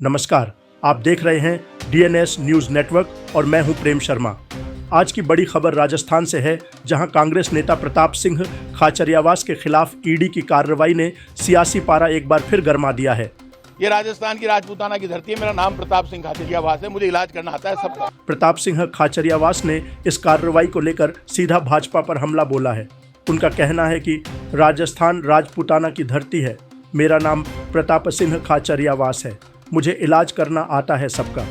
नमस्कार, आप देख रहे हैं डीएनएस न्यूज नेटवर्क और मैं हूं प्रेम शर्मा। आज की बड़ी खबर राजस्थान से है, जहां कांग्रेस नेता प्रताप सिंह खाचरियावास के खिलाफ ईडी की कार्रवाई ने सियासी पारा एक बार फिर गरमा दिया है। ये राजस्थान की राजपूताना की धरती है। मेरा नाम प्रताप सिंह खाचरियावास है। मुझे इलाज करना आता है सबका। प्रताप सिंह खाचरियावास ने इस कार्रवाई को लेकर सीधा भाजपा पर हमला बोला है। उनका कहना है कि राजस्थान राजपूताना की धरती है, मेरा नाम प्रताप सिंह खाचरियावास है, मुझे इलाज करना आता है सबका।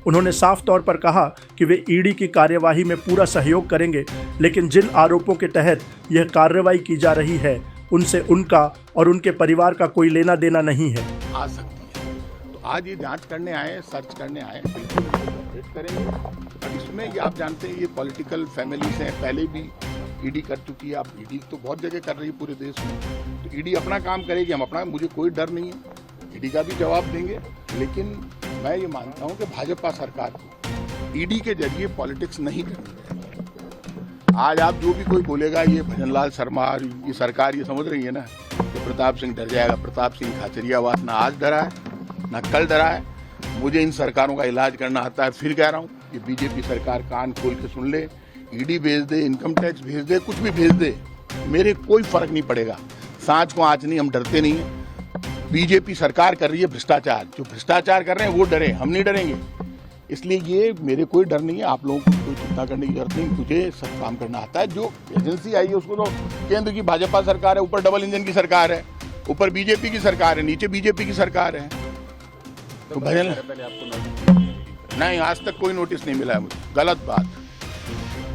उन्होंने साफ तौर पर कहा कि वे ईडी की कार्यवाही में पूरा सहयोग करेंगे, लेकिन जिन आरोपों के तहत यह कार्रवाई की जा रही है उनसे उनका और उनके परिवार का कोई लेना देना नहीं है। आ सकती है तो आज ये जांच करने आए, सर्च करने आए, बिल्कुल कोऑपरेट करेंगे। और इसमें ये आप जानते हैं, ये पॉलिटिकल फैमिलीज हैं, पहले भी ईडी कर चुकी है। अब ईडी तो बहुत जगह कर रही है पूरे देश में, तो ईडी अपना काम करेगी, हम अपना। मुझे कोई डर नहीं है, ईडी का भी जवाब देंगे। लेकिन मैं ये मानता हूँ कि भाजपा सरकार को ईडी के जरिए पॉलिटिक्स नहीं करनी चाहिए। आज आप जो भी कोई बोलेगा, ये भजनलाल शर्मा ये सरकार ये समझ रही है ना कि प्रताप सिंह डर जाएगा। प्रताप सिंह खाचरियावास ना आज डरा है ना कल डरा है। मुझे इन सरकारों का इलाज करना आता है। फिर कह रहा हूँ कि बीजेपी सरकार कान खोल के सुन ले, ईडी भेज दे, इनकम टैक्स भेज दे, कुछ भी भेज दे, मेरे कोई फर्क नहीं पड़ेगा। सांच को आँच नहीं, हम डरते नहीं हैं। बीजेपी सरकार कर रही है भ्रष्टाचार, जो भ्रष्टाचार कर रहे हैं वो डरे, हम नहीं डरेंगे। इसलिए ये मेरे कोई डर नहीं है। आप लोगों को कोई चिंता करने की जरूरत नहीं, मुझे सब काम करना आता है। जो एजेंसी आई है उसको तो केंद्र की भाजपा सरकार है, ऊपर डबल इंजन की सरकार है, ऊपर बीजेपी की सरकार है, नीचे बीजेपी की सरकार है। तो भजन नहीं, आज तक कोई नोटिस नहीं मिला है मुझे। गलत बात।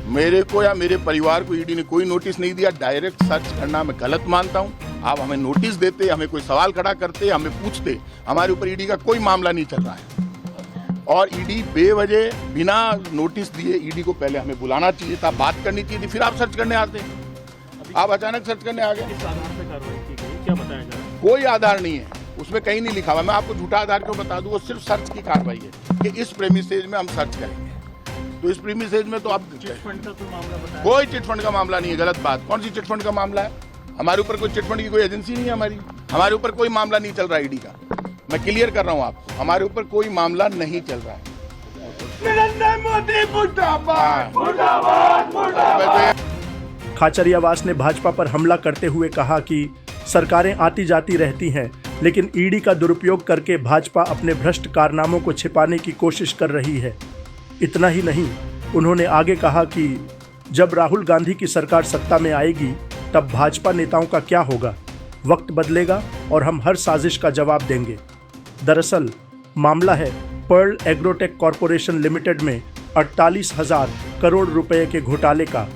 मेरे को या मेरे परिवार को ईडी ने कोई नोटिस नहीं दिया। डायरेक्ट सर्च करना मैं गलत मानता हूँ। आप हमें नोटिस देते, हमें कोई सवाल खड़ा करते, हमें पूछते, हमारे ऊपर ईडी का कोई मामला नहीं चल रहा है। और ईडी बेवजह बिना नोटिस दिए, ईडी को पहले हमें बुलाना चाहिए था, बात करनी चाहिए थी, फिर आप सर्च करने आते। आप अचानक सर्च करने आ गए। इस आधार पे कार्रवाई की गई, क्या बताया जा रहा है? कोई आधार नहीं है, उसमें कहीं नहीं लिखा हुआ। मैं आपको झूठा आधार क्यों बता दूं? वो सिर्फ सर्च की कार्रवाई है कि इस प्रेमिसेज में हम सर्च करेंगे। तो इस प्रीमिसेज में तो आप चिटफंड का कोई मामला बताया? कोई चिटफंड का मामला नहीं है। गलत बात। कौन सी चिटफंड का मामला है? हमारे ऊपर कोई चिटफंड की कोई एजेंसी नहीं है। हमारे ऊपर कोई मामला नहीं चल रहा है ईडी का। मैं क्लियर कर रहा हूं आपको, हमारे ऊपर कोई मामला नहीं चल रहा है। खाचरियावास ने भाजपा पर हमला करते हुए कहा कि सरकारें आती जाती रहती हैं, लेकिन ईडी का दुरुपयोग करके भाजपा अपने भ्रष्ट कारनामों को छिपाने की कोशिश कर रही है। इतना ही नहीं, उन्होंने आगे कहा कि जब राहुल गांधी की सरकार सत्ता में आएगी तब भाजपा नेताओं का क्या होगा। वक्त बदलेगा और हम हर साजिश का जवाब देंगे। दरअसल मामला है पर्ल एग्रोटेक कॉरपोरेशन लिमिटेड में 48,000 करोड़ रुपए के घोटाले का,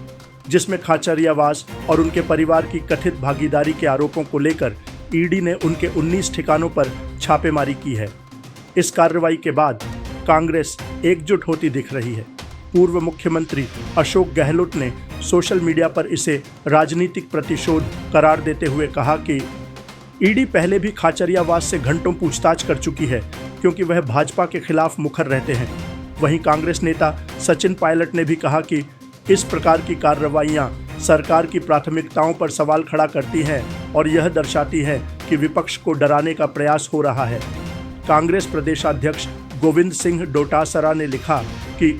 जिसमें खाचरियावास और उनके परिवार की कथित भागीदारी के आरोपों को लेकर ईडी ने उनके 19 ठिकानों पर छापेमारी की है। इस कार्रवाई के बाद कांग्रेस एकजुट होती दिख रही है। पूर्व मुख्यमंत्री अशोक गहलोत ने सोशल मीडिया पर इसे राजनीतिक प्रतिशोध करार देते हुए कहा कि ईडी पहले भी खाचरियावास से घंटों पूछताछ कर चुकी है, क्योंकि वह भाजपा के खिलाफ मुखर रहते हैं। वहीं कांग्रेस नेता सचिन पायलट ने भी कहा कि इस प्रकार की कार्रवाइयां सरकार की प्राथमिकताओं पर सवाल खड़ा करती हैं और यह दर्शाती है कि विपक्ष को डराने का प्रयास हो रहा है। कांग्रेस प्रदेशाध्यक्ष गोविंद सिंह डोटासरा ने लिखा कि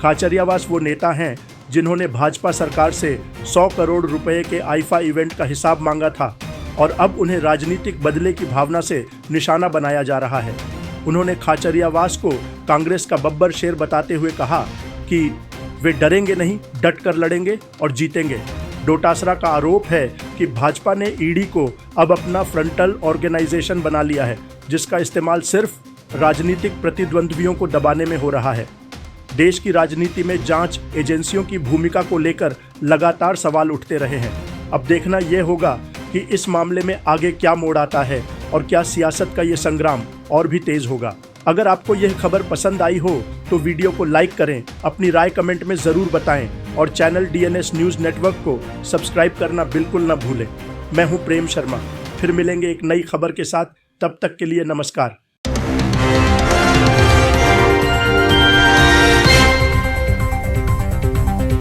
खाचरियावास वो नेता हैं जिन्होंने भाजपा सरकार से 100 करोड़ रुपए के आईफा इवेंट का हिसाब मांगा था और अब उन्हें राजनीतिक बदले की भावना से निशाना बनाया जा रहा है। उन्होंने खाचरियावास को कांग्रेस का बब्बर शेर बताते हुए कहा कि वे डरेंगे नहीं, डट कर लड़ेंगे और जीतेंगे। डोटासरा का आरोप है कि भाजपा ने ईडी को अब अपना फ्रंटल ऑर्गेनाइजेशन बना लिया है, जिसका इस्तेमाल सिर्फ राजनीतिक प्रतिद्वंद्वियों को दबाने में हो रहा है। देश की राजनीति में जांच एजेंसियों की भूमिका को लेकर लगातार सवाल उठते रहे हैं। अब देखना यह होगा कि इस मामले में आगे क्या मोड़ आता है और क्या सियासत का ये संग्राम और भी तेज होगा। अगर आपको यह खबर पसंद आई हो तो वीडियो को लाइक करें, अपनी राय कमेंट में ज़रूर बताएं और चैनल डीएनएस न्यूज़ नेटवर्क को सब्सक्राइब करना बिल्कुल न भूलें। मैं हूं प्रेम शर्मा, फिर मिलेंगे एक नई खबर के साथ। तब तक के लिए नमस्कार।